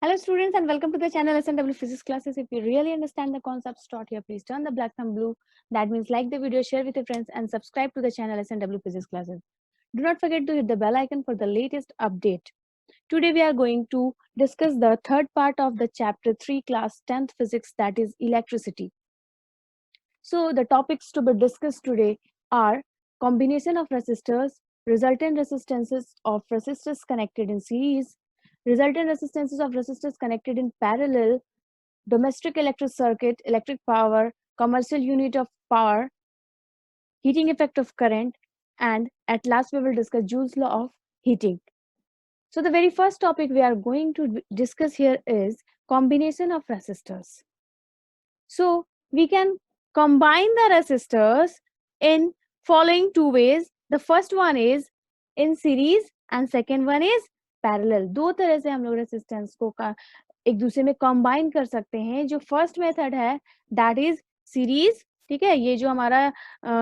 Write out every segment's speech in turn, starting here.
Hello students and welcome to the channel SNW Physics classes. If you really understand the concepts taught here, please turn the black thumb blue. That means like the video, share with your friends and subscribe to the channel SNW Physics classes. Do not forget to hit the bell icon for the latest update. Today we are going to discuss the third part of the chapter 3 class 10th physics, that is electricity. So the topics to be discussed today are combination of resistors, resultant resistances of resistors connected in series, resultant resistances of resistors connected in parallel, domestic electric circuit, electric power, commercial unit of power, heating effect of current, and at last we will discuss Joule's law of heating. So the very first topic we are going to discuss here is combination of resistors. So we can combine the resistors in following two ways. The first one is in series and second one is parallel. दो तरह से हम लोग resistance को एक दूसरे में combine कर सकते हैं. जो फर्स्ट मेथड है दैट इज सीरीज. ठीक है, ये जो हमारा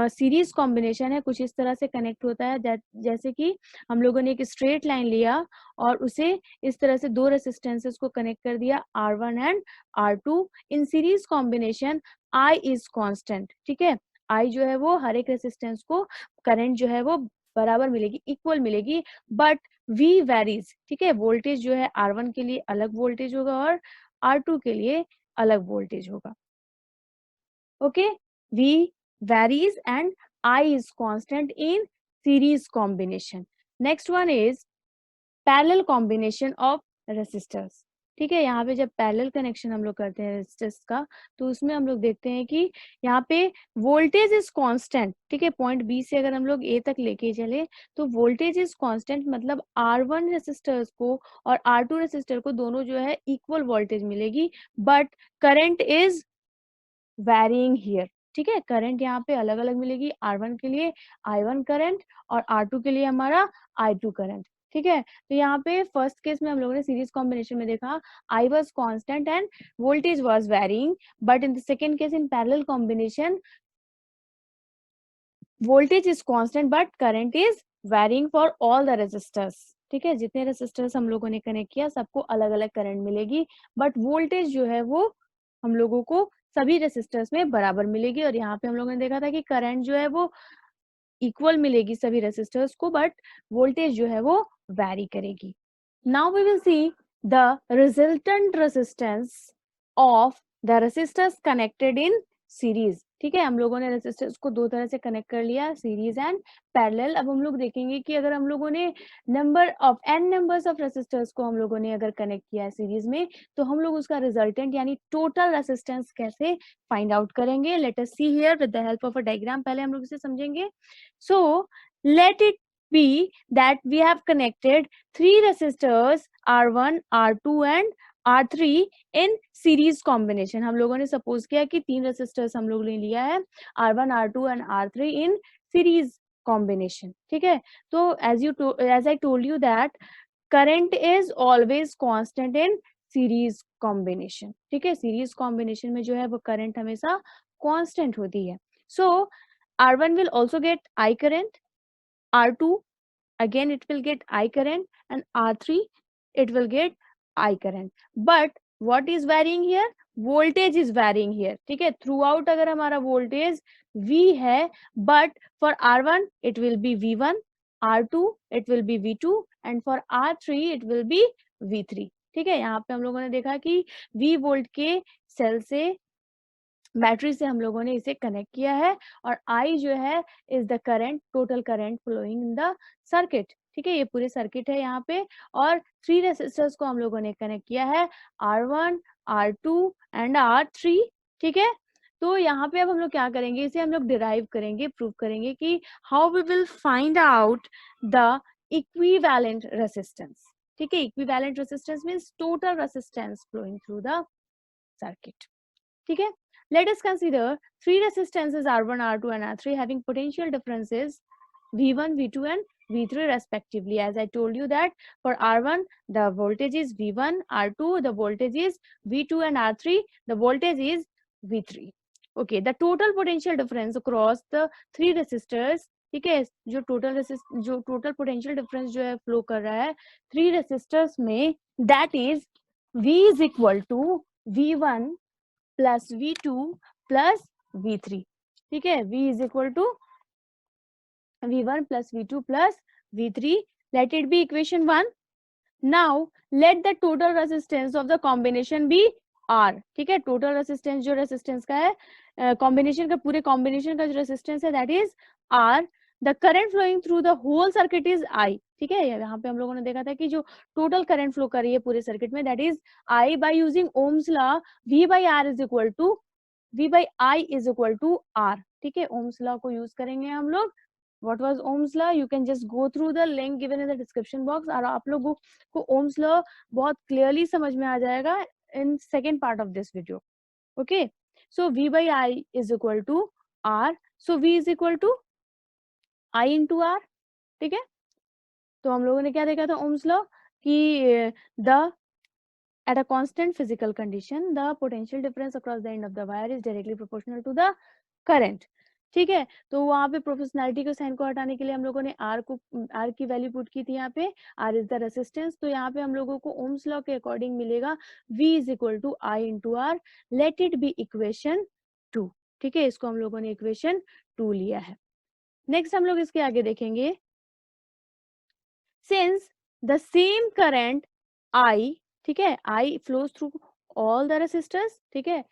सीरीज कॉम्बिनेशन है कुछ इस तरह से कनेक्ट होता है जैसे कि हम लोगों ने एक स्ट्रेट लाइन लिया और उसे इस तरह से दो रेसिस्टेंसेस को कनेक्ट कर दिया R1 and R2. In series combination I is constant. ठीक है, I जो है वो हर एक रेसिस्टेंस को करंट जो है वो बराबर मिलेगी, इक्वल मिलेगी, बट V वेरीज. ठीक है, वोल्टेज जो है R1 के लिए अलग वोल्टेज होगा और R2 के लिए अलग वोल्टेज होगा. Okay, V varies and I is constant in series combination. Next one is parallel combination of resistors. ठीक है, यहाँ पे जब पैरेलल कनेक्शन हम लोग करते हैं रेजिस्टर्स का तो उसमें हम लोग देखते हैं कि यहाँ पे वोल्टेज इज कांस्टेंट. ठीक है, पॉइंट बी से अगर हम लोग ए तक लेके चले तो वोल्टेज इज कांस्टेंट, मतलब R1 रेजिस्टर्स को और R2 रेजिस्टर को दोनों जो है इक्वल वोल्टेज मिलेगी, but current is varying here. ठीक है, करंट यहाँ पे अलग अलग मिलेगी. R1 के लिए I1 करंट और R2 के लिए हमारा I2 करंट. ठीक है, तो यहाँ पे फर्स्ट केस में हम लोगों ने सीरीज कॉम्बिनेशन में देखा I was constant and voltage was varying, but in the second case in parallel combination voltage is constant but current is varying for all the resistors. ठीक है, जितने रेसिस्टर्स हम लोगों ने कनेक्ट किया सबको अलग अलग करंट मिलेगी, बट वोल्टेज जो है वो हम लोगों को सभी रेसिस्टर्स में बराबर मिलेगी. और यहाँ पे हम लोगों ने देखा था कि करंट जो है वो इक्वल मिलेगी सभी रेसिस्टर्स को, बट वोल्टेज जो है वो वैरी करेगी. Now we will see the resultant resistance of the resistors connected in series. ठीक है, हम लोगों ने रेसिस्टर्स को दो तरह से कनेक्ट कर लिया, सीरीज एंड पैरेलल. अब हम लोग देखेंगे कि अगर हम लोगों ने number of n numbers of resistors को हम लोगों ने अगर कनेक्ट किया है सीरीज में तो हम लोग उसका रिजल्टेंट यानी टोटल रेसिस्टेंस कैसे फाइंड आउट करेंगे. Late us see here with the help of a diagram. पहले हम लोग इसे समझेंगे. So let it be that we have connected three resistors R1, R2 and R3 in series combination. हम लोगों ने सपोज किया कि तीन रेसिस्टर्स हम लोग ने लिया है R1, R2 and R3 in series combination. ठीक है, तो as I told you that current is always constant in series combination. ठीक है, series combination में जो है वो करंट हमेशा constant होती है. So R1 will also get I current, R2 again it will get I current and R3 it will get I current. But what is varying here? Voltage is varying here. ठीक है, throughout अगर हमारा voltage V है, but for R1 it will be V1, R2 it will be V2 and for R3 it will be V3. ठीक है, यहाँ पे हम लोगों ने देखा कि V वोल्ट के सेल से बैटरी से हम लोगों ने इसे कनेक्ट किया है और I जो है is the current, total current flowing in the circuit. ठीक है, ये पूरे सर्किट है यहाँ पे और थ्री रेसिस्टर्स को हम लोगों ने कनेक्ट किया है R1, R2 एंड R3. ठीक है, तो यहाँ पे अब हम लोग क्या करेंगे, इसे हम लोग डिराइव करेंगे, प्रूव करेंगे कि how we will find out the equivalent resistance. ठीक है, equivalent resistance means total resistance flowing through the circuit. ठीक है, let us consider three resistances R1, R2 and R3 having potential differences V1, V2 and V3 respectively. As I told you that for R1 the voltage is V1, R2 the voltage is V2 and R3 the voltage is V3. Okay, the total potential difference across the three resistors. ठीक है, जो total potential difference जो है flow कर रहा है three resistors में, that is V is equal to V1 plus V2 plus V3, ठीक है, V is equal to V1 plus V2 plus V3. Let it be equation 1. Now let the total resistance of the combination be R. ठीक है, total resistance जो resistance का है combination का पूरे combination का जो resistance है that is R. The current flowing through the whole circuit is I. ठीक है, यहाँ पे हम लोगों ने देखा था कि जो total current flow कर रही है पूरे circuit में that is I. By using Ohm's law V by R is equal to V by I is equal to R. ठीक है, Ohm's law को use करेंगे हम लोग. What was Ohm's law? You can just go through the link given in the description box. और आप लोगों को Ohm's law बहुत clearly समझ में आ जाएगा in second part of this video. Okay. So V by I is equal to R. So V is equal to I into R. ठीक है. तो हम लोगों ने क्या देखा था Ohm's law कि the at a constant physical condition the potential difference across the end of the wire is directly proportional to the current. ठीक है, तो वहां पे प्रोपोर्शनैलिटी के साइन को हटाने के लिए हम लोगों ने R की वैल्यू पुट की थी. यहाँ पे R इज द रेसिस्टेंस. तो यहाँ पे हम लोगों को ओम्स लॉ के अकॉर्डिंग मिलेगा V is equal to I into R. Let it be equation 2. ठीक है, इसको हम लोगों ने इक्वेशन 2 लिया है. नेक्स्ट हम लोग इसके आगे देखेंगे. Since the same current I, ठीक है, I flows through all the resistors. ठीक है,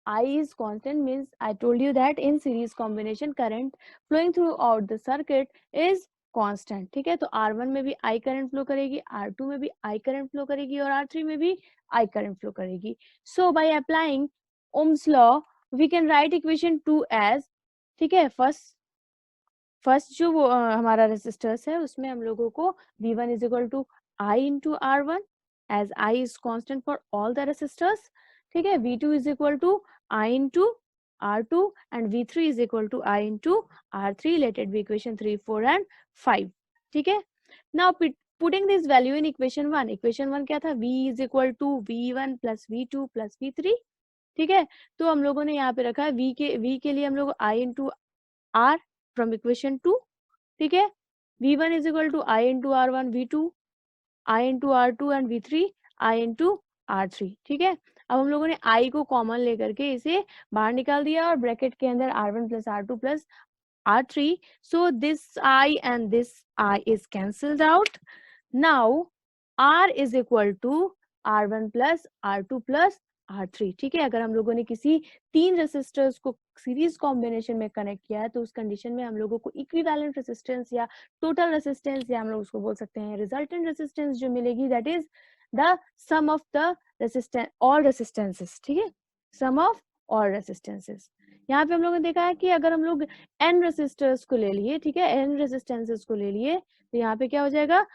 I is constant means I told you that in series combination current flowing throughout the circuit is constant. ठीक है, तो R1 में भी I current flow करेगी, R2 में भी I current flow करेगी और R3 में भी I current flow करेगी. So by applying Ohm's law we can write equation 2 as, ठीक है, फर्स्ट जो वो हमारा रेसिस्टर्स है उसमें हम लोगों को V1 is equal to I into R1 as I is constant for all the resistors. ठीक है, V2 is equal to I into R2 and V3 is equal to I into R3. Let it be equation 3, 4 and 5. ठीक है, now putting this value in equation 1. equation 1 क्या था? V is equal to V1 plus V2 plus V3. ठीक है, तो हम लोगों ने यहाँ पे रखा है V के लिए हम लोग I into R from equation 2. ठीक है, V1 is equal to I into R1, V2 I into R2 and V3 I into R3. ठीक है, अब हम लोगों ने I को कॉमन लेकर के इसे बाहर निकाल दिया और ब्रैकेट के अंदर R1 plus R2 plus R3. So this I and this I is cancelled out. Now R is equal to R1 plus R2 plus R3. ठीक है, अगर हम लोगों ने किसी तीन रेसिस्टर्स को सीरीज कॉम्बिनेशन में कनेक्ट किया है तो उस कंडीशन में हम लोगों को इक्विवेलेंट रेसिस्टेंस या टोटल रेसिस्टेंस या हम लोग उसको बोल सकते हैं रिजल्टेंट रेसिस्टेंस जो मिलेगी that is the sum of the resistance all resistances. ठीक है, सम ऑफ ऑल रेसिस्टेंसेस. यहाँ पे हम लोगों ने देखा है कि अगर हम लोग n रेसिस्टर्स को ले लिए, ठीक है, n रेसिस्टेंसेस को ले लिए तो यहाँ पे क्या हो जाएगा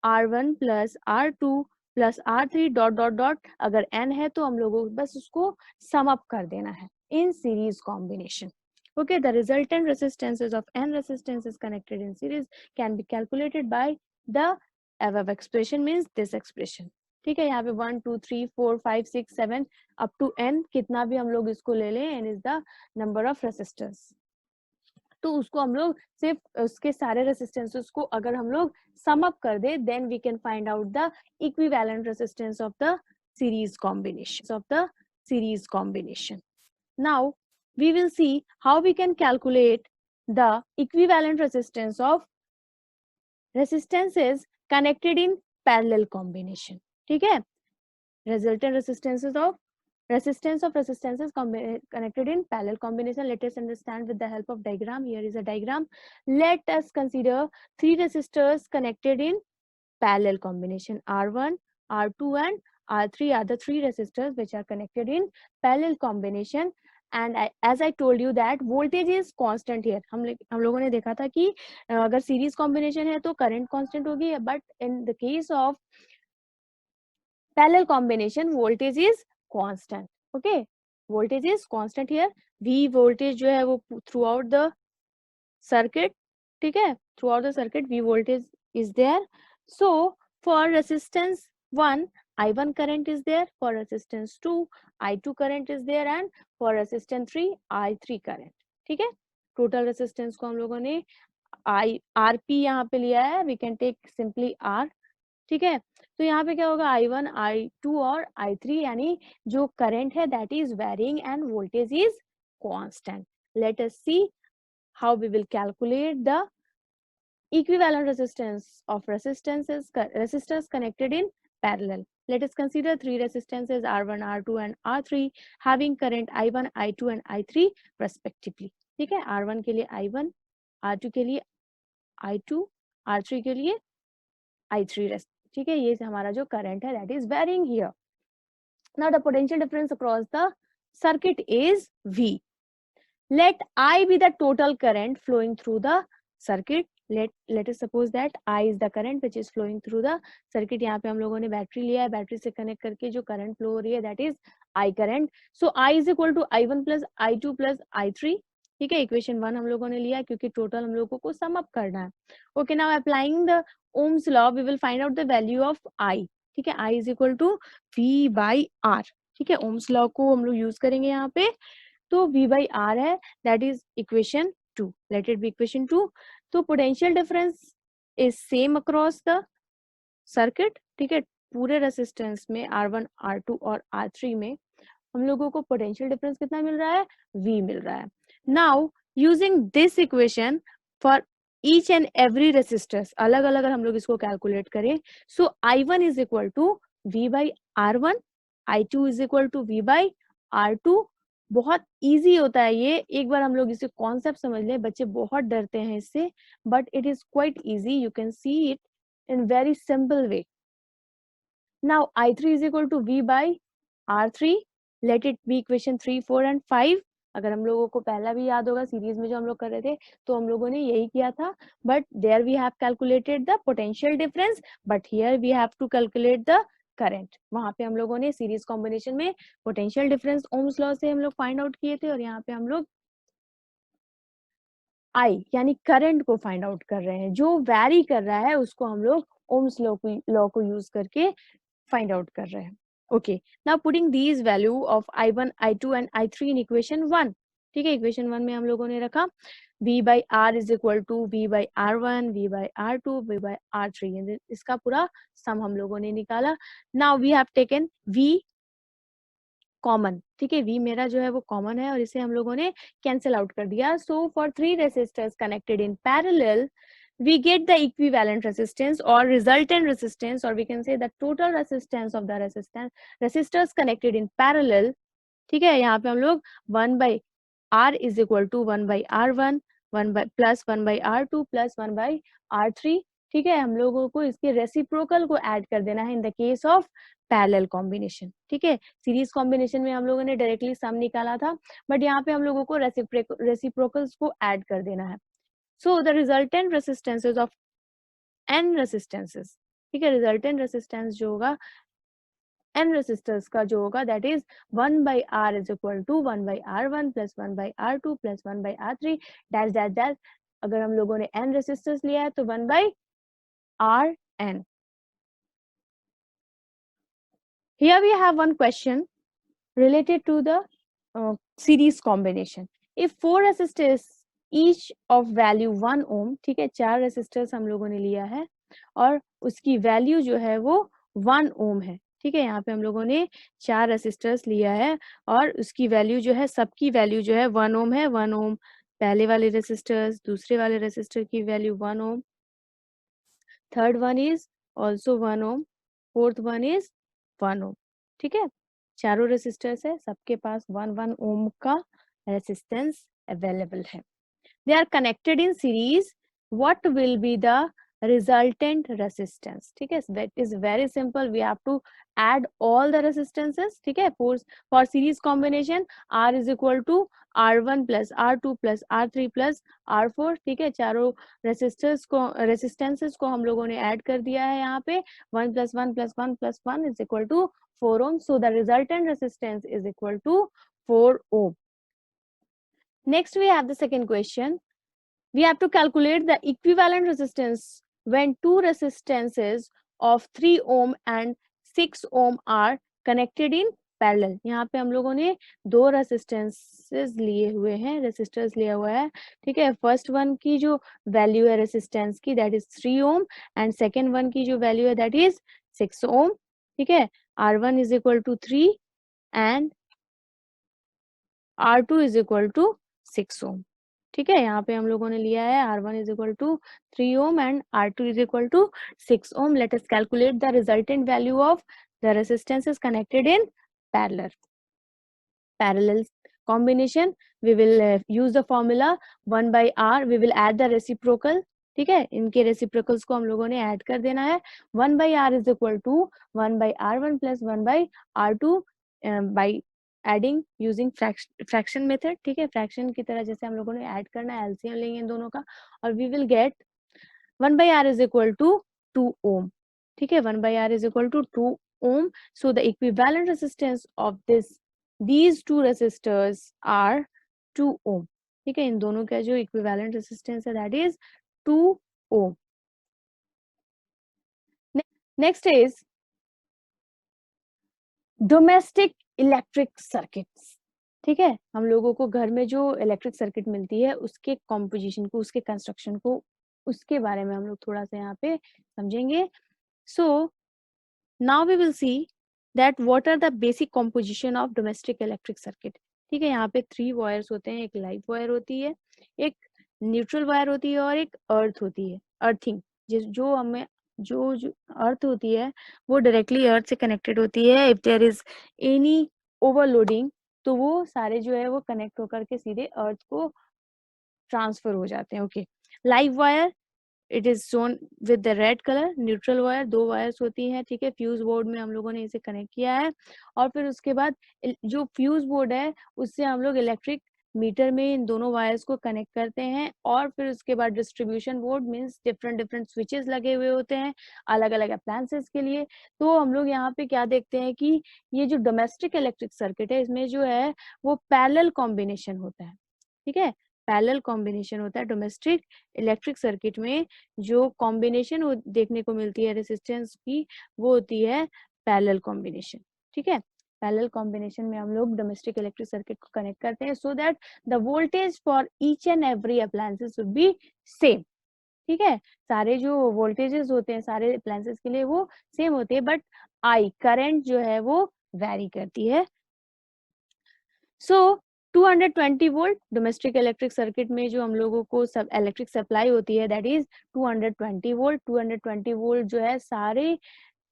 R1 plus R2 plus R3 dot dot dot. अगर n है तो हम लोगों को बस उसको सम अप कर देना है in series combination. Okay, the resultant resistances of n resistances connected in series can be calculated by the above expression means this expression. ठीक है, यहाँ पे 1 2 3 4 5 6 7 अप टू n कितना भी हम लोग इसको ले लें, n is the number of resistors. तो उसको हम लोग सिर्फ उसके सारे रेसिस्टेंसेस को अगर हम लोग सम अप कर दे then we can find out the equivalent resistance of the series combination. Now we will see how we can calculate the equivalent resistance of resistances connected in parallel combination. ठीक है, resultant resistance of resistances connected in parallel combination. Let us understand with the help of diagram. Here is a diagram. Let us consider three resistors connected in parallel combination. R1, R2 and R3 are the three resistors which are connected in parallel combination. And as I told you that voltage is constant here. हम लोगों ने देखा था कि अगर series combination है तो current constant होगी, but in the case of parallel combination voltage is constant. Okay, voltage is constant here. V voltage जो है वो throughout the circuit. ठीक है, throughout the circuit V voltage is there. So for resistance 1 I1 current is there, for resistance 2 I2 current is there and for resistance 3 I3 current. ठीक है, total resistance को हम लोगों ने RP यहाँ पे लिया है. We can take simply R. ठीक है। तो यहाँ पे क्या होगा, I1, I2 और I3, यानी जो करंट है that is varying and voltage is constant. Let us see how we will calculate the equivalent resistance of resistors connected in parallel. Let us consider three resistances R1, R2 and R3 having current I1, I2 and I3 respectively. ठीक है, R1 के लिए I1, R2 के लिए I2, R3 के लिए I3. ठीक है, ये हमारा जो करंट है that is varying here. Now the potential difference across the circuit is V. Let I be the total current flowing through the circuit. Let us suppose that I is the current which is flowing through the circuit. यहाँ पे हम लोगों ने battery लिया है, battery से connect करके जो करंट फ्लो हो रही है that is I current. So I is equal to I1 plus I2 plus I3. ठीक है, इक्वेशन 1 हम लोगों ने लिया है क्योंकि टोटल हम लोगों को सम अप करना है. Okay, now applying the Ohm's law we will find out the value of I. ठीक है, I is equal to V by R. ठीक है, ओम्स लॉ को हम लोग यूज करेंगे यहाँ पे. तो V बाई R है, that is equation 2. Late it be equation 2. तो potential difference is same across the circuit. ठीक है, पूरे रेसिस्टेंस में R1, R2 और R3 में हम लोगों को पोटेंशियल डिफरेंस कितना मिल रहा है, V मिल रहा है. Now using this equation for each and every resistors, अलग अलग अगर हम लोग इसको कैलकुलेट करें, so I1 is equal to V by R1, I2 is equal to V by R2. बहुत इजी होता है ये, एक बार हम लोग इसे कॉन्सेप्ट समझ ले. बच्चे बहुत डरते हैं इससे, but it is quite easy. You can see it in very simple way. Now I3 is equal to V by R3. Let it be equation 3, 4 and 5. अगर हम लोगों को पहला भी याद होगा सीरीज में जो हम लोग कर रहे थे, तो हम लोगों ने यही किया था. But there we have calculated the potential difference, but here we have to calculate the current. वहां पे हम लोगों ने सीरीज कॉम्बिनेशन में पोटेंशियल डिफरेंस ओम्स लॉ से हम लोग फाइंड आउट किए थे, और यहाँ पे हम लोग I यानी करंट को फाइंड आउट कर रहे हैं. जो वैरी कर रहा है उसको हम लोग ओम्स लॉ को यूज करके फाइंड आउट कर रहे हैं. Okay, now putting these value of I1, I2 and I3 in equation 1. ठीक है, इक्वेशन 1 में हम लोगों ने रखा V by R is equal to V by R1, V by R2, V by R3. इसका पूरा सम हम लोगों ने निकाला. Now we have taken V common. ठीक है, V मेरा जो है वो कॉमन है और इसे हम लोगों ने कैंसिल आउट कर दिया. So for 3 resistors connected in parallel we get the equivalent resistance or resultant resistance, or we can say the total resistance of the resistors connected in parallel. ठीक है, यहाँ पे हम लोग 1 by R is equal to 1 by R1, 1 by plus 1 by R2 plus 1 by R3. ठीक है, हम लोगों को इसके रेसिप्रोकल को ऐड कर देना है in the case of parallel combination. ठीक है, सीरीज कॉम्बिनेशन में हम लोगों ने डायरेक्टली सम निकाला था, बट यहाँ पे हम लोगों को रेसिप्रोकल्स को ऐड कर देना है. So the resultant resistances of n resistances. ठीक है, resultant resistance जो होगा n resistors का जो होगा that is 1 by R is equal to 1 by R1 plus 1 by R2 plus 1 by R3 dash dash dash. अगर हम लोगों ने n resistors लिया है तो 1 by Rn. Here we have one question related to the series combination. If 4 resistors each of value 1 ohm, ठीक है, 4 resistors हम लोगों ने लिया है और उसकी वैल्यू जो है वो 1 ओम है. ठीक है, यहाँ पे हम लोगों ने 4 रेसिस्टर्स लिया है और उसकी वैल्यू जो है, सबकी वैल्यू जो है 1 ओम है. 1 ओम पहले वाले रेसिस्टर्स, दूसरे वाले रेसिस्टर की value 1 ohm, third one is also 1 ohm, fourth one is 1 ohm. ठीक है, चारों रेसिस्टर्स है, सबके पास 1 ओम का रेसिस्टेंस अवेलेबल है. They are connected in series. What will be the resultant resistance? ठीक है, that is very simple. We have to add all the resistances. ठीक है, for series combination R is equal to R1 plus R2 plus R3 plus R4. ठीक है, चारों resistances को हम लोगों ने add कर दिया है यहाँ पे. 1 plus 1 plus 1 plus 1 is equal to 4 ohm. So the resultant resistance is equal to 4 ohm. Next we have the second question. We have to calculate the equivalent resistance when two resistances of 3 ohm and 6 ohm are connected in parallel. यहाँ पे हम लोगों ने दो resistances लिए हुए हैं, resistors लिया हुआ है, ठीक है। फर्स्ट वन की जो वैल्यू है रेसिस्टेंस की that is 3 ohm and second one की जो वैल्यू है दैट इज 6 ओम, ठीक है। R1 is equal to 3 and R2 is equal to 6 ohm, ठीक है। यहाँ पे हम लोगों ने लिया है R1 is equal to 3 ohm and R2 is equal to 6 ohm. Let us calculate the resultant value of the resistances connected in parallel combination. We will use the formula 1 by R. We will add the reciprocal, ठीक है। इनके reciprocals को हम लोगों ने add कर देना है। 1 by R is equal to 1 by R1 plus 1 by R2 by adding using fraction method, ठीक है। फ्रैक्शन की तरह जैसे हम लोगों ने ऐड करना है, एलसीएम लेंगे इन दोनों का और we will get 1 by R is equal to 2 ohm, ठीक है। 1 by R is equal to 2 ohm. So the equivalent resistance of these two resistors are 2 ohm, ठीक है। इन दोनों का जो equivalent resistance है that is 2 ohm. Next is domestic electric circuits, ठीक है। हम लोगों को घर में जो इलेक्ट्रिक सर्किट मिलती है उसके कॉम्पोजिशन को, उसके कंस्ट्रक्शन को, उसके बारे में हम लोग थोड़ा सा यहाँ पे समझेंगे। So now we will see that what are the basic composition of domestic electric circuit, ठीक है। यहाँ पे 3 वायर्स होते हैं, एक लाइव वायर होती है, एक न्यूट्रल वायर होती है और एक अर्थ होती है, अर्थिंग। जो हमें जो अर्थ होती है वो डायरेक्टली अर्थ से कनेक्टेड होती है। If there is any overloading तो वो सारे जो है वो कनेक्ट होकर के सीधे अर्थ को ट्रांसफर हो जाते हैं। Okay, live wire it is shown with the red colour. Neutral wire 2 wires होती हैं, ठीक है। फ्यूज बोर्ड में हम लोगों ने इसे कनेक्ट किया है और फिर उसके बाद जो फ्यूज बोर्ड है उससे हम लोग इलेक्ट्रिक मीटर में इन दोनों वायर्स को कनेक्ट करते हैं और फिर उसके बाद distribution board means different different switches लगे हुए होते हैं अलग अलग अप्लायंसेस के लिए। तो हम लोग यहाँ पे क्या देखते हैं कि ये जो डोमेस्टिक इलेक्ट्रिक सर्किट है इसमें जो है वो पैरेलल कॉम्बिनेशन होता है, ठीक है। पैरेलल कॉम्बिनेशन होता है डोमेस्टिक इलेक्ट्रिक सर्किट में। जो कॉम्बिनेशन देखने को मिलती है रेसिस्टेंस की वो होती है पैरेलल कॉम्बिनेशन, ठीक है। पैरेलल कॉम्बिनेशन में हम लोग डोमेस्टिक इलेक्ट्रिक सर्किट को कनेक्ट करते हैं so that the voltage for each and every appliances would be same, ठीक है। सारे जो वोल्टेजेस होते हैं सारे अप्लायंसेस के लिए वो सेम होते हैं बट आई करंट जो है वो वेरी करती है। सो 220 वोल्ट डोमेस्टिक इलेक्ट्रिक सर्किट में जो हम लोगों को सब इलेक्ट्रिक सप्लाई होती है दैट इज 220 वोल्ट। 220 वोल्ट जो है सारे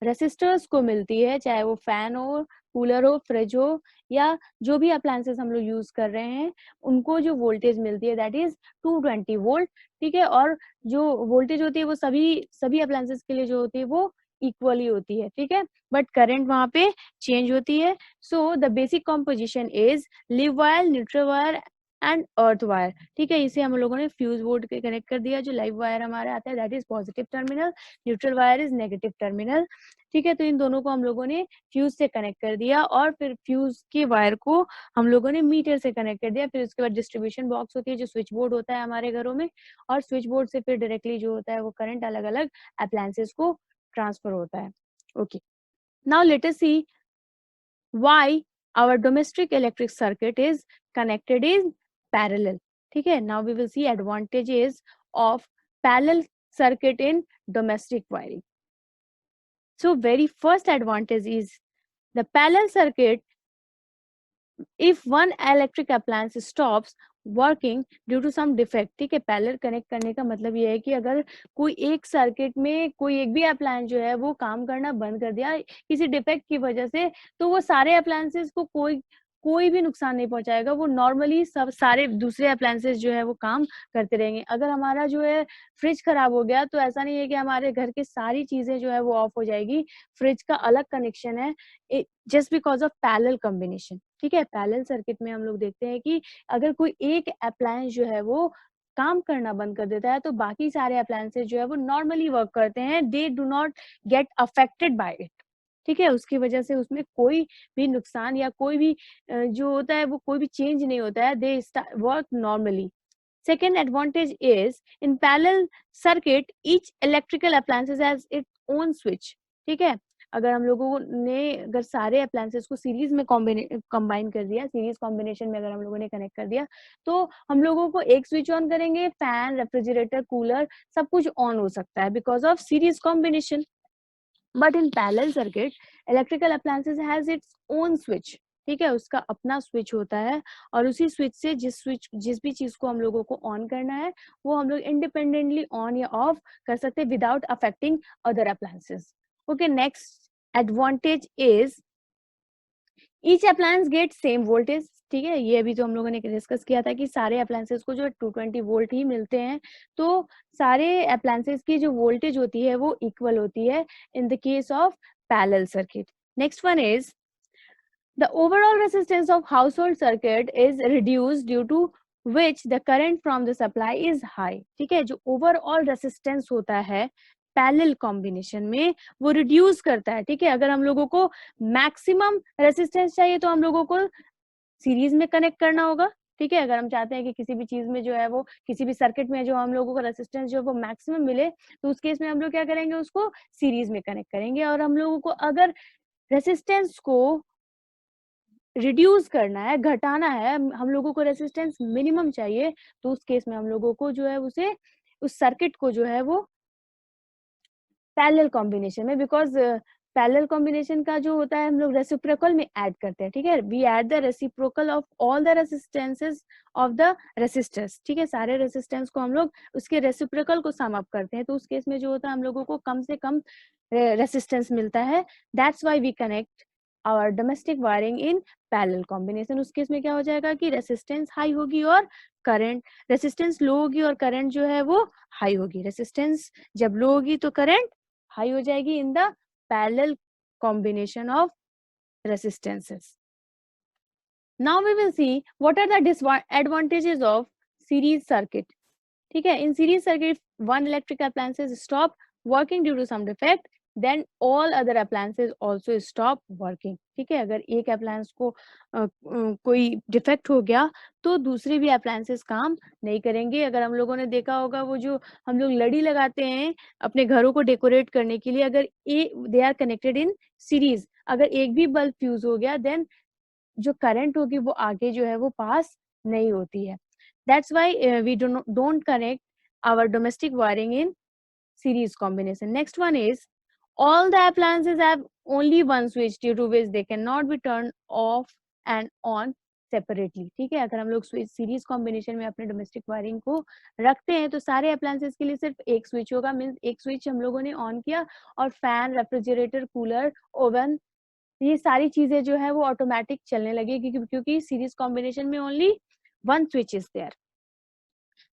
रेसिस्टर्स को मिलती है, चाहे वो फैन हो, कूलर हो, फ्रिज हो या जो भी अप्लायंसेस हम लोग यूज कर रहे हैं उनको जो वोल्टेज मिलती है दैट इज 220 वोल्ट, ठीक है। और जो वोल्टेज होती है वो सभी अप्लायंसेस के लिए जो होती है वो इक्वली होती है, ठीक है। बट करंट वहां पे चेंज होती है। So the basic composition is live wire, neutral wire and earth wire, ठीक है। इसे हम लोगों ने फ्यूज बोर्ड के कनेक्ट कर दिया। जो लाइव वायर हमारा आता है that is positive terminal, neutral wire is negative terminal, ठीक है। तो इन दोनों को हम लोगों ने फ्यूज से कनेक्ट कर दिया और फिर फ्यूज के वायर को हम लोगों ने मीटर से कनेक्ट कर दिया। फिर उसके बाद डिस्ट्रीब्यूशन बॉक्स होती है जो स्विच बोर्ड होता है हमारे घरों में और स्विच बोर्ड से फिर डायरेक्टली जो होता है वो करंट अलग अलग अप्लायंसेस को ट्रांसफर होता है। Okay, now let us see why our domestic electric circuit is connected in parallel, ठीक है। Now we will see advantages of parallel circuit in domestic wiring. So very first advantage is the parallel circuit. If one electric appliance stops working due to some defect, ठीक है। Parallel connect करने का मतलब ये है कि अगर कोई एक सर्किट में कोई एक भी अप्लायंस जो है वो काम करना बंद कर दिया किसी डिफेक्ट की वजह से तो वो सारे अप्लायंसेस को कोई भी नुकसान नहीं पहुंचाएगा। वो नॉर्मली सब सारे दूसरे अप्लायंसेस जो है वो काम करते रहेंगे। अगर हमारा जो है फ्रिज खराब हो गया तो ऐसा नहीं है कि हमारे घर की सारी चीजें जो है वो ऑफ हो जाएगी। फ्रिज का अलग कनेक्शन है just because of parallel combination, ठीक है। पैरेलल सर्किट में हम लोग देखते हैं कि अगर कोई एक अप्लायंस जो है वो काम करना बंद कर देता है तो बाकी सारे अप्लायंसेस जो है वो नॉर्मली वर्क करते हैं, they do not get affected by it, ठीक है। उसकी वजह से उसमें कोई भी नुकसान या कोई भी जो होता है वो कोई भी चेंज नहीं होता है, they work normally. Second advantage is in parallel circuit each electrical appliances has its own switch, ठीक है। अगर हम लोगों ने अगर सारे अप्लायंसेस को सीरीज में कंबाइन कर दिया, सीरीज कॉम्बिनेशन में अगर हम लोगों ने कनेक्ट कर दिया, तो हम लोगों को एक स्विच ऑन करेंगे, फैन, रेफ्रिजरेटर, कूलर सब कुछ ऑन हो सकता है because of series combination. But in parallel circuit electrical appliances has its own switch. ठीक है, उसका अपना स्विच होता है और उसी स्विच से जिस भी चीज को हम लोगों को ऑन करना है वो हम लोग इंडिपेंडेंटली ऑन या ऑफ कर सकते हैं without affecting other appliances. Okay, next advantage is each appliance get same voltage. ठीक है, ये अभी तो हम लोगों ने डिस्कस किया था कि सारे अप्लायंसेस को जो 220 वोल्ट ही मिलते हैं, तो सारे अप्लायंसेस की जो वोल्टेज होती है वो इक्वल होती है in the case of parallel circuit. Next one is the overall resistance of household circuit is reduced due to which the current from the supply is high. ठीक है, जो overall resistance होता है पैरेलल कॉम्बिनेशन में वो reduce करता है. ठीक है, अगर हम लोगों को मैक्सिमम रेसिस्टेंस चाहिए तो हम लोगों को सीरीज में कनेक्ट करना होगा. ठीक है, अगर हम चाहते हैं कि किसी भी चीज में जो है वो किसी भी सर्किट में जो हम लोगों को रेसिस्टेंस जो है वो मैक्सिमम मिले, तो उस केस में हम लोग क्या करेंगे, उसको सीरीज में कनेक्ट करेंगे. और हम लोगों को अगर रेसिस्टेंस को रिड्यूस करना है, घटाना है, हम लोगों को रेसिस्टेंस मिनिमम चाहिए, तो उस केस में हम लोगों को जो है उसे उस सर्किट को जो है वो पैरेलल कॉम्बिनेशन में, बिकॉज पैरेलल कॉम्बिनेशन का जो होता है हम लोग रेसिप्रोकल में ऐड करते हैं. ठीक है, we add the reciprocal of all the resistances of the resistors. ठीक है, सारे रेसिस्टेंस को हम लोग उसके रेसिप्रोकल को सम अप करते हैं, तो उस केस में जो होता है हम लोगों को कम से कम रेसिस्टेंस मिलता है. That's why we connect our domestic wiring in parallel combination. उस केस में क्या हो जाएगा कि रेसिस्टेंस हाई होगी और करंट, रेसिस्टेंस लो होगी और करंट जो है वो हाई होगी. रेसिस्टेंस जब लो होगी तो करंट हाई हो जाएगी in the parallel combination of resistances. Now we will see what are the disadvantages of series circuit. ठीक है, in series circuit one electric appliances stop working due to some defect, then all other appliances also stop working. ठीक है, अगर एक appliance को कोई defect हो गया तो दूसरे भी अप्लायंसेस काम नहीं करेंगे. अगर हम लोगों ने देखा होगा वो जो हम लोग लड़ी लगाते हैं अपने घरों को डेकोरेट करने के लिए, अगर they are connected in series, अगर एक भी बल्ब फ्यूज हो गया देन जो करंट होगी वो आगे जो है वो पास नहीं होती है. That's why we don't connect our domestic wiring in series combination. Next one is all the appliances have only one switch due to which they cannot be turned off and on separately. ठीक है, अगर हम लोग switch series combination में अपने domestic wiring को रखते हैं तो सारे अप्लायंसेस के लिए सिर्फ एक स्विच होगा. मीन्स एक स्विच हम लोगों ने ऑन किया और फैन, रेफ्रिजरेटर, कूलर, ओवन, ये सारी चीजें जो है वो ऑटोमेटिक चलने लगेगी क्योंकि सीरीज कॉम्बिनेशन में only one switch is there.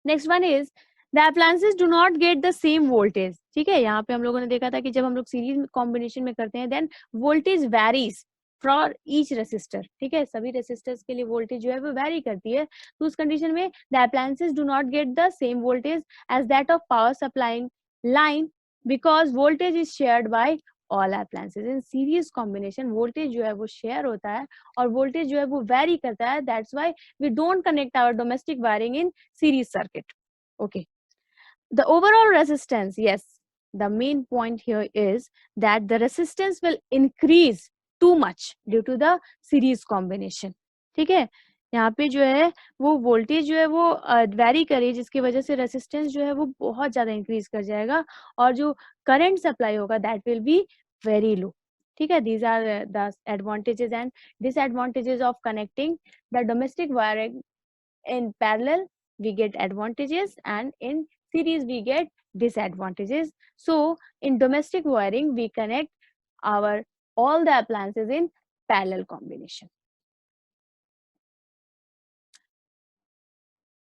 Next one is the appliances do not get the same voltage. ठीक है, यहाँ पे हम लोगों ने देखा था कि जब हम लोग सीरीज कॉम्बिनेशन में करते हैं then voltage varies for each resistor. ठीक है, सभी रेसिस्टर्स के लिए वोल्टेज जो है वो वेरी करती है. तो उस कंडीशन में the appliances do not get the same voltage as that of power supplying line because voltage is shared by all appliances. In series combination voltage जो है वो शेयर होता है और वोल्टेज जो है वो वेरी करता है. That's why we don't connect our domestic wiring in series circuit. Okay, the overall resistance, yes, the main point here is that the resistance will increase too much due to the series combination. ठीक है, यहाँ पे जो है वो voltage जो है वो वेरी करे जिसकी वजह से रेसिस्टेंस जो है वो बहुत ज्यादा इंक्रीज कर जाएगा और जो करंट सप्लाई होगा that will be very low. ठीक है, these are the advantages and disadvantages of connecting the domestic wiring in parallel. We get advantages and in series we get disadvantages. So in domestic wiring we connect our all the appliances in parallel combination.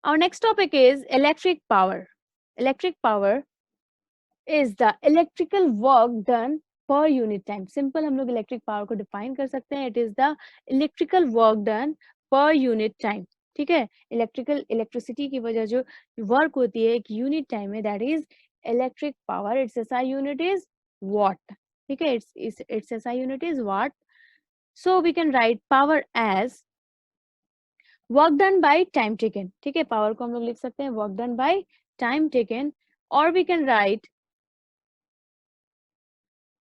Our next topic is electric power. Electric power is the electrical work done per unit time. Simple हम लोग electric power को define कर सकते हैं. It is the electrical work done per unit time. ठीक है, electricity की वजह जो वर्क होती है एक यूनिट टाइम में that is electric power. Its SI unit is watt. ठीक है, its SI unit is watt. So we can write power as work done by time taken. ठीक है, पावर को हम लोग लिख सकते हैं work done by time taken और we can write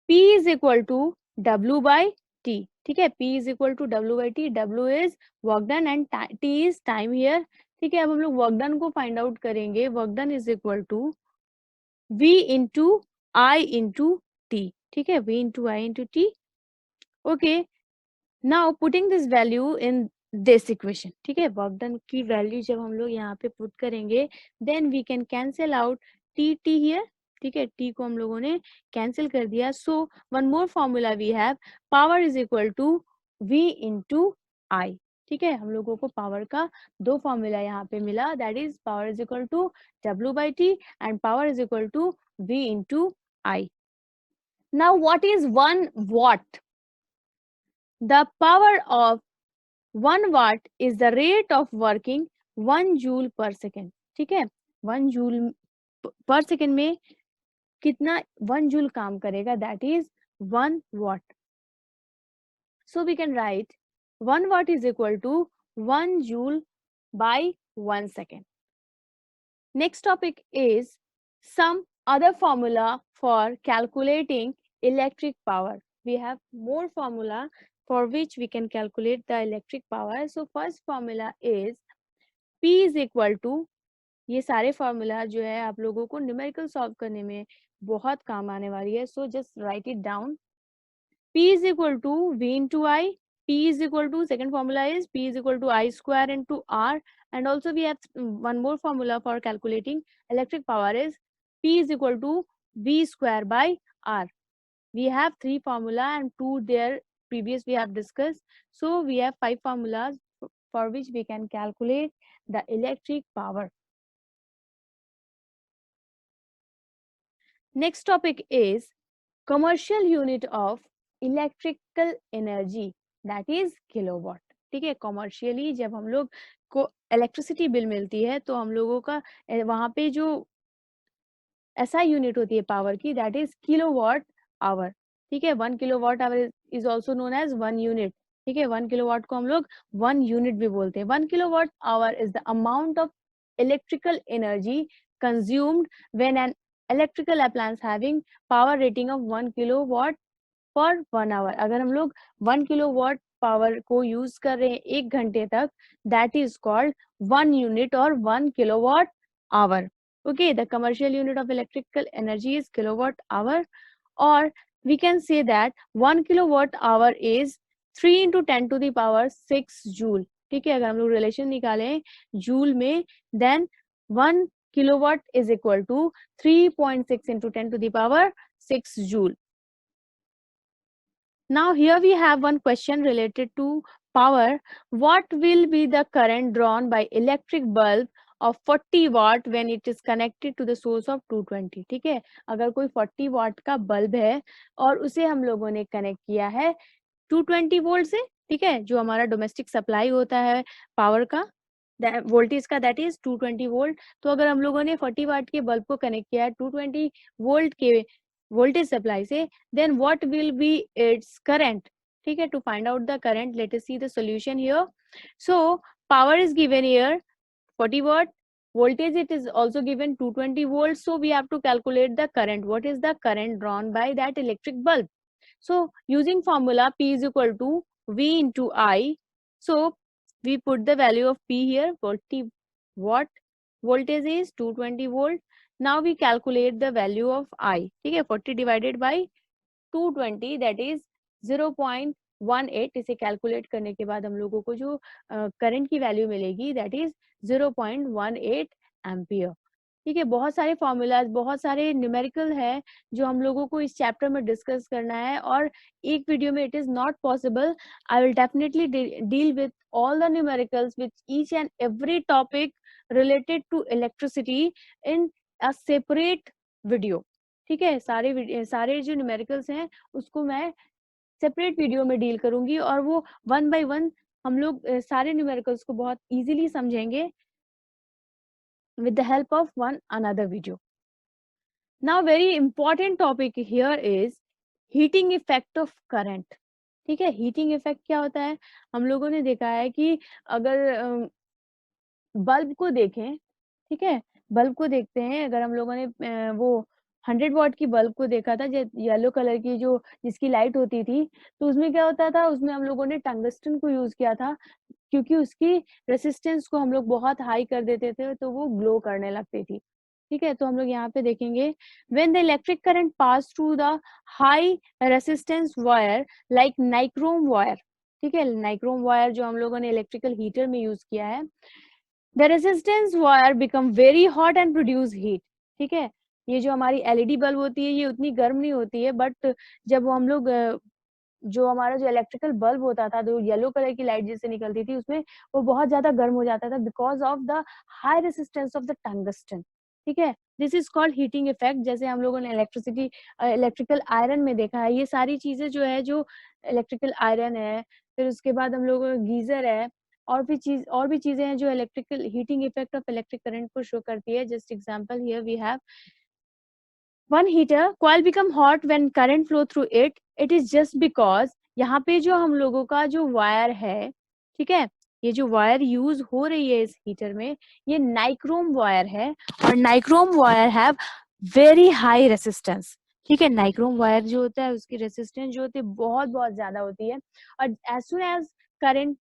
P is equal to W by T, ठीक है, P is equal to W by T, W is work done and T is time here, ठीक है। अब हम लोग work done को find out करेंगे, work done is equal to V into I into T, ठीक है, V into I into T, okay. Now putting this value in this equation, ठीक है, वर्क डन की वैल्यू जब हम लोग यहाँ पे पुट करेंगे then we can cancel out T T here, ठीक है, टी को हम लोगों ने कैंसिल कर दिया। So one more formula we have, power is equal to V into I, ठीक है, हम लोगों को पावर का दो फॉर्मूला यहाँ पे मिला, that is power is equal to W by T and power is equal to V into I. Now what is 1 watt? The power of 1 watt is the rate of working 1 joule per second, ठीक है, 1 joule per second में कितना 1 joule काम करेगा, that is 1 watt. So we can write 1 watt is equal to 1 joule by 1 second. Next topic is some other formula for calculating electric power. We have more formula for which we can calculate the electric power. So first formula is P is equal to, ये सारे formula जो है आप लोगों को numerical solve करने में बहुत काम आने वाली है, so just right it down. P is equal to V into I, P is equal to, second formula is P is equal to I square into R, and also we have one more formula for calculating electric power is P is equal to V square by R. We have three formula and two there previous we have discussed, so we have 5 formulas for which we can calculate the electric power. Next topic is commercial unit of electrical energy, that is kilowatt, ठीक है। Commercially जब हम लोग को electricity bill मिलती है तो हम लोगों का वहां पे जो ऐसा यूनिट होती है पावर की, दैट इज किलोवाट आवर, ठीक है। 1 kilowatt hour is also known as 1 unit, ठीक है। 1 किलोवाट को हम लोग 1 यूनिट भी बोलते हैं। 1 kilowatt hour is the amount of electrical energy consumed when an electrical appliance having power rating of 1 kilowatt for 1 hour. अगर हम लोग 1 किलोवाट पावर को यूज कर रहे हैं 1 घंटे तक, दैट इज कॉल्ड 1 यूनिट और 1 kilowatt our, okay। The commercial unit of electrical energy is kilowatt hour, or we can say that 1 kilowatt hour is 3 into 10 to the power 6 joule, ठीक है। अगर हम लोग रिलेशन निकालें जूल में, then 1 kilowatt is equal to 3.6 into 10 to the power 6 joule. Now here we have one question related to power. What will be the current drawn by electric bulb of 40 watt when it is connected to the source of 220, ठीक है। अगर कोई 40 वाट का bulb है और उसे हम लोगों ने कनेक्ट किया है 220 वोल्ट से, ठीक है, जो हमारा डोमेस्टिक सप्लाई होता है पावर का वोल्टेज का, दैट इज 220 वोल्ट। तो अगर हम लोगों ने 40 वाट के बल्ब को कनेक्ट किया है 220 वोल्ट के वोल्टेज सप्लाई से, then what will be its current, ठीक है। To find out the current, let us see the solution here. So power is given here 40 watt, voltage it is also given 220 volts, so we have to calculate the current. What is the current drawn by that electric bulb? So using formula P is equal to V into I, so we put the value of P here, 40 watt, voltage is 220 volt. Now we calculate the value of I, ठीक है, 40 divided by 220 that is 0.18। इसे calculate करने के बाद हम लोगों को जो करंट की वैल्यू मिलेगी दैट इज 0.18 एम्पियर, ठीक है। बहुत सारे फॉर्मूलाज, बहुत सारे न्यूमेरिकल है जो हम लोगों को इस चैप्टर में डिस्कस करना है, और एक वीडियो में it is not possible. I will definitely deal with all the numericals with each and every topic related to electricity in a separate video, ठीक है। सारे जो न्यूमेरिकल्स हैं उसको मैं सेपरेट वीडियो में डील करूंगी, और वो 1 by 1 हम लोग सारे न्यूमेरिकल्स को बहुत इजीली समझेंगे with the help of one another video. Now very important topic here is heating effect of current, ठीक है। हीटिंग इफेक्ट क्या होता है? हम लोगों ने देखा है कि अगर बल्ब को देखें, ठीक है, बल्ब को देखते हैं, अगर हम लोगों ने वो 100 वॉट की बल्ब को देखा था, येलो कलर की जो जिसकी लाइट होती थी, तो उसमें क्या होता था, उसमें हम लोगों ने टंगस्टन को यूज़ किया था, क्योंकि उसकी रेजिस्टेंस को हम लोग बहुत हाई कर देते थे, तो वो ग्लो करने लगती थी। ठीक है? तो हम लोग यहाँ पे देखेंगे, when the electric current pass through the high resistance wire like nichrome wire, ठीक है? नाइक्रोम वायर जो हम लोगों ने इलेक्ट्रिकल हीटर में यूज़ किया है, the resistance wire become very hot and produce heat, ठीक है? ये जो हमारी एलईडी बल्ब होती है, ये उतनी गर्म नहीं होती है, बट जब हम लोग जो हमारा जो इलेक्ट्रिकल बल्ब होता था, जो येलो कलर की लाइट जिससे निकलती थी, उसमें वो बहुत ज़्यादा गर्म हो जाता था because of the high resistance of the tungsten, ठीक है? This is called heating effect. जैसे हम लोगों ने इलेक्ट्रिकल आयरन में देखा है, ये सारी चीज़ें जो है, जो इलेक्ट्रिकल आयरन है, फिर उसके बाद हम लोगों को गीज़र है, और भी चीज़ें हैं जो electrical heating effect of electric current को शो करती है। Just example here we have one heater coil become hot when current flow through it is just because यहाँ पे जो हम लोगों का जो वायर है, ठीक है, ये जो वायर यूज हो रही है इस हीटर में, ये नाइक्रोम वायर है, और nichrome wire have very high resistance, ठीक है? नाइक्रोम वायर जो होता है, उसकी रेसिस्टेंस जो होती है बहुत बहुत ज्यादा होती है, और as soon as current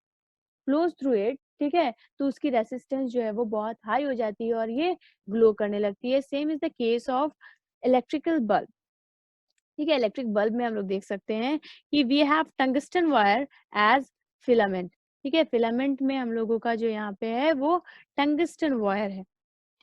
flows through it, ठीक है, तो उसकी रेसिस्टेंस जो है वो बहुत हाई हो जाती है और ये ग्लो करने लगती है। Same is the case of electrical bulb, ठीक है? इलेक्ट्रिक बल्ब में हम लोग देख सकते हैं कि we have tungsten wire as filament, ठीक है? फिलामेंट में हम लोगों का जो यहाँ पे है वो टंगस्टन वायर है,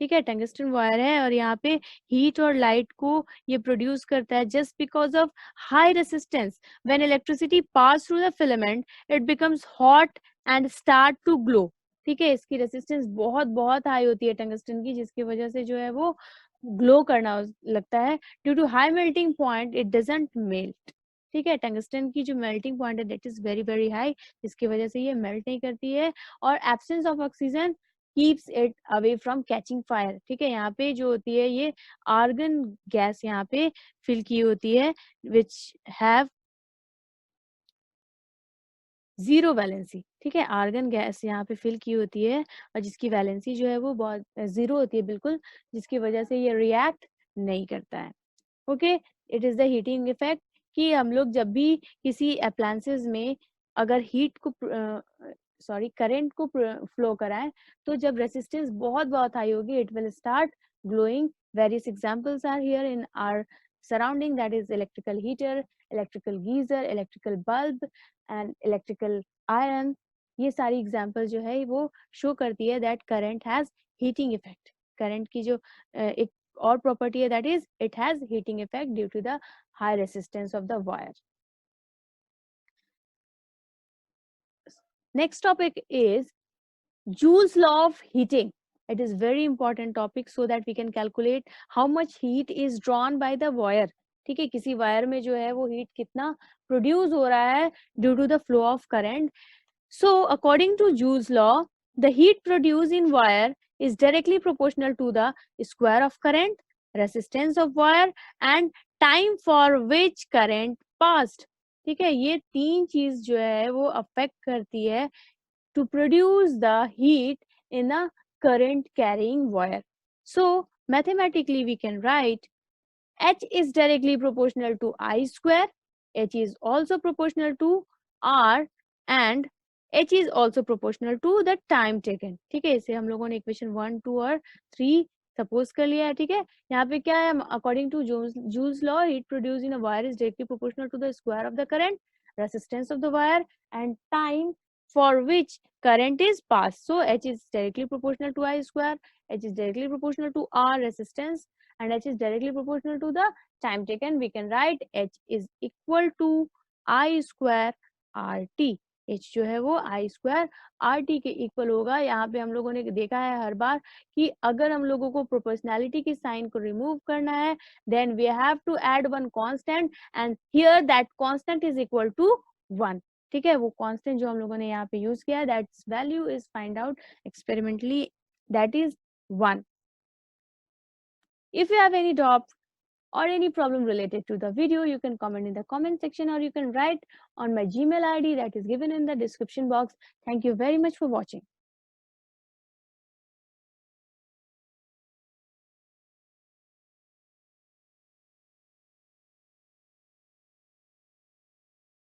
ठीक है? टंगस्टन वायर है, और यहाँ पे हीट और लाइट को ये प्रोड्यूस करता है just because of high resistance. When electricity pass through the filament it becomes hot and start to glow, ठीक है? इसकी रेसिस्टेंस बहुत बहुत हाई होती है टंगस्टन की, जिसकी वजह से जो है वो ग्लो करना लगता है। Due to high melting point it doesn't melt, ठीक है? टंगस्टन की जो मेल्टिंग पॉइंट है that is very very high, जिसकी वजह से ये मेल्ट नहीं करती है, और absence of oxygen keeps it away from catching fire, ठीक है? यहाँ पे जो होती है ये आर्गन गैस यहाँ पे फिल की होती है, विच हैव जीरो वैलेंसी, ठीक है? आर्गन गैस यहाँ पे फिल की होती है, और जिसकी वैलेंसी जो है वो बहुत जीरो होती है बिल्कुल, जिसकी वजह से ये रिएक्ट नहीं करता है। Okay, it is the heating effect, कि हम लोग जब भी किसी अप्लायंसेस में अगर हीट को करंट को फ्लो कराएं, तो जब रेसिस्टेंस बहुत बहुत हाई होगी it will start glowing. Various examples are here in our surrounding, that is electrical heater, electrical geyser, electrical bulb and electrical iron. ये सारी एग्जांपल जो है वो शो करती है that current has heating effect. Current की जो एक और प्रॉपर्टी है, that is it has heating effect due to the high resistance of the wire. Next topic is Joule's law of heating. It is very important topic so that we can calculate how much heat is drawn by the wire, ठीक है? किसी wire में जो है वो heat कितना produce हो रहा है due to the flow of current. So according to Joule's law, the heat produced in wire is directly proportional to the square of current, resistance of wire and time for which current passed, ठीक है? ये तीन चीज जो है वो affect करती है to produce the heat in a current carrying wire. So mathematically we can write H is directly proportional to I square, H is also proportional to R and H is also proportional to the time taken, ठीक है? इसे हम लोगों ने equation 1, 2 और 3 suppose कर लिया है, ठीक है? यहाँ पे क्या है, according to Joule's law heat produce in a wire is directly proportional to the square of the current, resistance of the wire and time for which current is passed. So H is directly proportional to I square, H is directly proportional to R resistance and H is directly proportional to the time taken. We can write H is equal to I square RT. H जो है वो I square RT के equal होगा। यहाँ पे हम लोगों ने देखा है हर बार कि अगर हम लोगों को प्रोपोर्शनैलिटी की साइन को रिमूव करना है then we have to add one constant and here that constant is equal to 1, ठीक है? वो कांस्टेंट जो हम लोगों ने यहाँ पे यूज किया है that's value is find out experimentally, that is 1. If you have any doubt or any problem related to the video, you can comment in the comment section or you can write on my Gmail ID that is given in the description box. Thank you very much for watching.